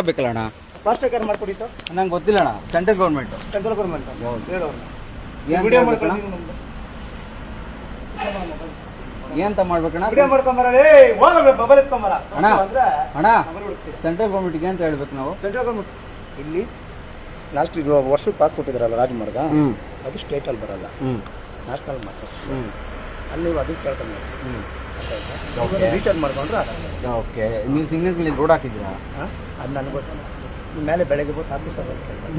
ಬೇಕಲ್ಲ ಅಣ್ಣ? Fast track ಮಾಡ್ಕೊಡಿ ಸರ್. ನಂಗೆ ಗೊತ್ತಿಲ್ಲ ಅಣ್ಣ. ಸೆಂಟ್ರಲ್ ಗೌರ್ಮೆಂಟ್ ಏನಂತ ಮಾಡ್ಬೇಕಣ್ಣ? ಅಣ್ಣ ಅಣ್ಣ ಸೆಂಟ್ರಲ್ ಗೌರ್ಮೆಂಟ್ಗೆ ಅಂತ ಹೇಳ್ಬೇಕು ನಾವು. ಸೆಂಟ್ರಲ್ ಗೌರ್ಮೆಂಟ್ ಇಲ್ಲಿ ಲಾಸ್ಟ್ ಇದು ವರ್ಷಕ್ಕೆ ಪಾಸ್ ಕೊಟ್ಟಿದ್ದಾರಲ್ಲ ರಾಜಮಾರ್ಗ, ಅದು ಸ್ಟೇಟಲ್ಲಿ ಬರಲ್ಲ, ನ್ಯಾಷನಲ್ ಮಾತ್ರ. ಅಲ್ಲಿ ನೀವು ಅದಕ್ಕೆ ಕೇಳ್ಕೊಂಡು ರೀಚಾರ್ಜ್ ಮಾಡ್ಕೊಂಡ್ರೆ ಓಕೆ. ನೀವು ಸಿಗ್ನಲ್ಗಳಿಗೆ ರೋಡ್ ಹಾಕಿದ್ದೀರಾ? ಅದು ನನಗೆ ಗೊತ್ತಿಲ್ಲ. ನಿಮ್ಮ ಮೇಲೆ ಬೆಳಗ್ಗೆ ಬಂದು ಆಫೀಸರ್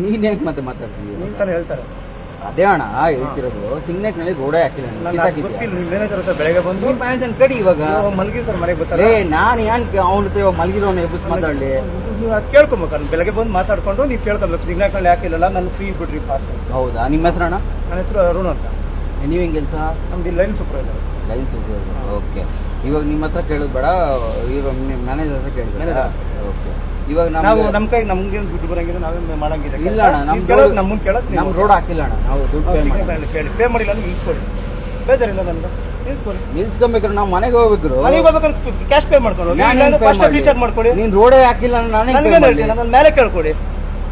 ನೀನು ಹೆಂಗೆ ಮತ್ತೆ ಮಾತಾಡ್ತೀವಿ? ನಿಮ್ಮ ಥರ ಹೇಳ್ತಾರೆ. ಅದೇ ಅಣ್ಣ ಹೇಳ್ತಿರೋದು, ಸಿಗ್ನಲ್ನಲ್ಲಿ ರೋಡೇ ಹಾಕಿಲ್ಲ. ಗೊತ್ತಿಲ್ಲ ನಿಮ್ಮ ಮ್ಯಾನೇಜರ್ ಹತ್ರ ಬೆಳಗ್ಗೆ ಬಂದು ಮ್ಯಾನೇಜರ್ ಕಡಿ ಇವಾಗ ಮಲಗಿರ್ತಾರೆ ಮನೆಗೆ ಬರ್ತಾರೆ. ನಾನು ಏನು ಅವನ ಹತ್ರ ಮಲಗಿರೋನು ಎಬ್ಬಿಸಿ ಮಾತಾಡಲಿ? ನೀವು ಅದು ಕೇಳ್ಕೊಬೇಕು. ಬೆಳಗ್ಗೆ ಬಂದು ಮಾತಾಡ್ಕೊಂಡು ನೀವು ಕೇಳ್ಕೊಬೇಕು, ಸಿಗ್ನಲ್ನಲ್ಲಿ ಹಾಕಿಲ್ಲ ನಾನು ಫ್ರೀ ಬಿಡ್ರಿ ಪಾಸ್. ಹೌದಾ? ನಿಮ್ಮ ಹೆಸರು ಅಣ್ಣ? ನನ್ನ ಹೆಸರು ಅರುಣ್ ಅಂತ. ನೀವು ಹೆಂಗೆ ಕೆಲಸ? ನಮ್ದು line supervisor. Line supervisor. Okay. ಇವಾಗ ನಿಮ್ಮ ಹತ್ರ ಕೇಳೋದು ಬೇಡ, ಇವಾಗ ನಿಮ್ಮ ಮ್ಯಾನೇಜರ್ ಹತ್ರ ಕೇಳಿದ್ರೆ ಓಕೆ. ಇವಾಗ ನಾವು ನಮ್ಮ ಕೈ ನಮ್ಗೆ ದುಡ್ಡು ಬರಂಗಿಲ್ಲ, ನಾವೇ ಮಾಡಂಗಿಲ್ಲ. ಇಲ್ಲ ಅಣ್ಣ, ನಮ್ಮನ್ನು ಕೇಳೋದು ನಮ್ಮ ರೋಡ್ ಹಾಕಿಲ್ಲ ಅಣ್ಣ. ನಾವು ದುಡ್ಡು ಪೇ ಮಾಡಿಲ್ಲ ಅಂದ್ರೆ ನಿಲ್ಸ್ಕೊಡಿ. ಬೇಜಾರಿಲ್ಲ ನನಗೆ, ನಿಲ್ಸ್ಕೊಡಿ. ನಿಲ್ಸ್ಕೊಬೇಕಾದ್ರೆ ನಾವು ಮನೆಗೆ ಹೋಗ್ಬೇಕು. ಮನೆಗೆ ಹೋಗ್ಬೇಕಾದ್ರೆ ಕ್ಯಾಶ್ ಪೇ ಮಾಡ್ಕೊಂಡು ಫಸ್ಟ್ ರೀಚಾರ್ಜ್ ಮಾಡ್ಕೊಡಿ. ನೀನು ರೋಡೇ ಹಾಕಿಲ್ಲ ನನಗೆ ನನ್ನ ಮೇಲೆ ಕೇಳ್ಕೊಡಿ.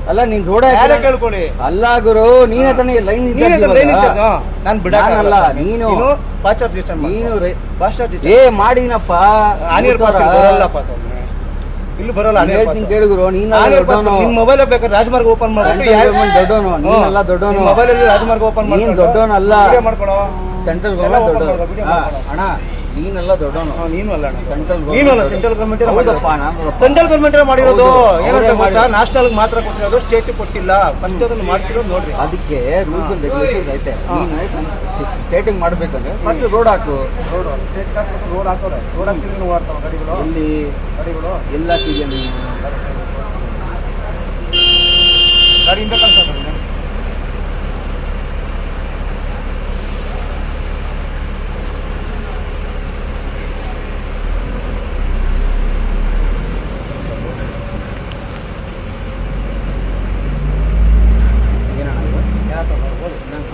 ಅಲ್ಲ ನೀನು ರೋಡೇ ಕೇಳ್ಕೊಡಿ. ಅಲ್ಲ ಗುರು, ನೀನೇ ತಾನೇ ಲೈನ್ ನಾನು ಬಿಡಲ್ಲ. ನೀನು ಫಾಸ್ಟ್ ಚಾರ್ಜ್ ರೀಚಾರ್ಜ್ ನೀನು ಫಾಸ್ಟ್ ಚಾರ್ಜ್ ಮಾಡಿನಪ್ಪ. ಇಲ್ಲಿ ಬರೋಲ್ಲ. ಕೇಳಿದ್ರು ನೀನು ನಿಮ್ಮ ಮೊಬೈಲ್ ಬೇಕಾದ್ರೆ ರಾಜಮಾರ್ಗ ಓಪನ್ ಮಾಡ್ಕೊಂಡು ದೊಡ್ಡವನು ನೀನೆಲ್ಲ ದೊಡ್ಡವನು. ಮೊಬೈಲ್ ಅಲ್ಲಿ ರಾಜಮಾರ್ಗ ಓಪನ್ ಮಾಡಿ ನೀನು ದೊಡ್ಡವನಲ್ಲ. ಮಾಡ್ಕೊಳೋ ಸೆಂಟ್ರಲ್ ಗೌರ್ಮೆಂಟ್ ದೊಡ್ಡವನು ಅಣ್ಣ. ನೀನೆಲ್ಲ ದೊಡ್ಡವನು. ನೀನು ಅಲ್ಲ ಸೆಂಟ್ರಲ್ ಸೆಂಟ್ರಲ್ ಗೌರ್ಮೆಂಟ್ ಹೌದಪ್ಪ. ಸೆಂಟ್ರಲ್ ಗೌರ್ಮೆಂಟ್ ಮಾಡಿರೋದು ಏನಂತ ಗೊತ್ತಾ? ನ್ಯಾಷನಲ್ ಮಾತ್ರ ಕೊಟ್ಟಿರೋದು, ಸ್ಟೇಟ್ ಕೊಟ್ಟಿಲ್ಲ. ಫಸ್ಟ್ ಅದನ್ನು ಮಾಡ್ತಿರೋದು ನೋಡ್ರಿ. ಅದಕ್ಕೆ ರೂಲ್ಸ್ ಅಂಡ್ ರೆಗ್ಯುಲೇಷನ್ಸ್ ಐತೆ. ನೀನು ಸ್ಟೇಟಿಂಗ್ ಮಾಡ್ಬೇಕಂದ್ರೆ ಫಸ್ಟ್ ರೋಡ್ ಹಾಕು. ರೋಡ್ ಹಾಕೋರೆ. ರೋಡ್ ಹಾಕಿದ್ರೆ ಓಡ್ತಾವ ಗಾಡಿಗಳು. ಎಲ್ಲಿ ಗಾಡಿಗಳು ಎಲ್ಲ ಹಾಕಿದ್ಯಾ ನೀನು? ಗಾಡಿಯಿಂದ ಕಳ್ಸೋದು.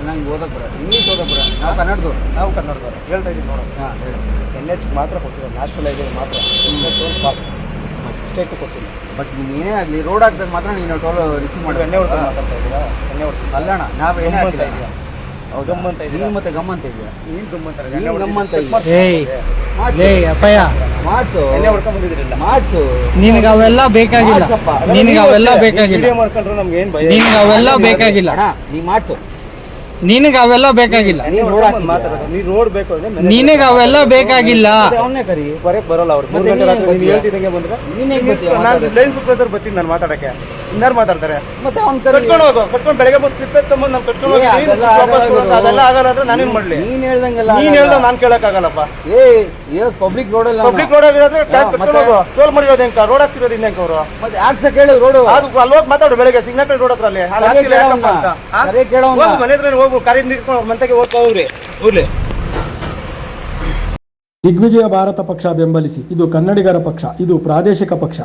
ನಂಗೆ ಓದಕ್ಕೆ ಬರ, ಇಂಗ್ಲೀಷ್ ಓದಕ್ಕೆ ಬರ. ನಾವು ಕನ್ನಡದವ್ರು ಹೇಳ್ತಾ ಇದ್ದೀವಿ ನೋಡೋದು. ಹಾಂ ಹೇಳಿ. NH ಮಾತ್ರ ಕೊಟ್ಟಿಲ್ಲ, ನ್ಯಾಷನಲ್ ಹೈವೇ ಮಾತ್ರ. ಪಾಸ್ ಸ್ಟೇಟ್ ಕೊಟ್ಟಿಲ್ಲ. ಬಟ್ ನೀನೇ ಆಗಲಿ ರೋಡ್ ಹಾಕಿದಾಗ ಮಾತ್ರ ನೀನು ಟೋಲ್ ರಿಸೀವ್ ಮಾಡಿ. ಎಣ್ಣೆ ಹೊಡ್ಕೊಂಡು ಮಾತಾಡ್ತಾ ಇದ್ದೀರಾ? ಎಣ್ಣೆ ಹೊಡ್ತೀನಿ ಅಲ್ಲಣ್ಣ, ನಾವು ಎಣ್ಣೆ ಹಾಕಿಲ್ಲ. ಹೌದು, ಗಮ್ಮಂತ ಇದೀಯ. ನೀನು ಮತ್ತೆ ಗಮ್ಮಂತ ಇದೆಯಾ? ನೀನು ಗಮ್ಮಂತಾರೆ. ಮಾಡ್ಸು. ಎಣ್ಣೆ ಹೊಡ್ಕೊಂಡು ಬಂದಿದ್ರಿಲ್ಲ, ಮಾಡ್ಸು. ನಿನಗೆ ಅವೆಲ್ಲ ಬೇಕಾಗಿಲ್ಲ. ನಿನಗೆ ಅವೆಲ್ಲ ಬೇಕಾಗಿಲ್ಲ. ವಿಡಿಯೋ ಮಾಡ್ಕೊಂಡ್ರೆ ನಮ್ಗೆ ಏನು ಭಯ? ನಿನಗೆ ಅವೆಲ್ಲ ಬೇಕಾಗಿಲ್ಲ. ನೀ ಮಾಡ್ಸು. ನಿನಗೆ ಅವೆಲ್ಲ ಬೇಕಾಗಿಲ್ಲ. ಮಾತಾಡೋದು ನೀ ರೋಡ್ ಬೇಕು ಅಂದ್ರೆ ನಿನಗೆ ಅವೆಲ್ಲ ಬೇಕಾಗಿಲ್ಲ. ಅವನ್ನೇ ಕರಿ. ಬರಕ್ ಬರೋಲ್ಲ ಅವ್ರು. ನೀನು ಹೇಳ್ತಿದ್ದಂಗೆ ಬಂದ್ರೆ ನಾನು ಲೈನ್ ಸೂಪರ್ವೈಸರ್ ಬರ್ತೀನಿ. ನಾನು ಮಾತಾಡಕ್ಕೆ ಇನ್ನಾರು ಮಾತಾಡ್ತಾರೆ. ಮತ್ತೆ ಅವ್ನು ಕಟ್ಕೊಂಡು ಹೋಗೋ. ಕಟ್ಕೊಂಡು ಬೆಳಗ್ಗೆ ಬಂದು ಕ್ಲಿಪ್ ಎತ್ಕೊಂಬಂದು ನಾವು ಕಟ್ಕೊಂಡು ಹೋಗಿ ಅದೆಲ್ಲ ಆಗಲ್ಲ ಅಂದ್ರೆ ನಾನೇನು ಮಾಡಲಿ? ನೀನು ಹೇಳ್ದಂಗೆಲ್ಲ ನೀನು ಹೇಳ್ದ ನಾನು ಕೇಳಕ್ಕಾಗಲ್ಲಪ್ಪ. ಪಬ್ಲಿಕ್ ರೋಡಲ್ಲ. ಪಬ್ಲಿಕ್ ರೋಡ್ ಆಗಿದ್ರೆ ಕಟ್ಕೊಂಡು ಹೋಗೋ. ಟೋಲ್ ಮಾಡಿರೋದು ಹೆಂಗ? ರೋಡ್ ಹಾಕ್ತಿರೋದು ಇನ್ನೇಂಕ ಅವರು? ಮತ್ತೆ ಯಾಕೆ ಕೇಳಿ ರೋಡು ಅದು ಅಲ್ಲಿ ಹೋಗಿ ಮಾತಾಡು. ಬೆಳಗ್ಗೆ ಸಿಗ್ನಲ್ ರೋಡ್ ಹತ್ರ ಅಲ್ಲಿ ಮನೆ ಹತ್ರ ಹೋಗು. ಕಾರಿಂದ ನಿಂತ್ಕೊಂಡು ಮಂತೆಗೆ ಹೋಗ್ತಾ ಹೋಗ್ರಿ. ದಿಗ್ವಿಜಯ ಭಾರತ ಪಕ್ಷ ಬೆಂಬಲಿಸಿ. ಇದು ಕನ್ನಡಿಗರ ಪಕ್ಷ, ಇದು ಪ್ರಾದೇಶಿಕ ಪಕ್ಷ.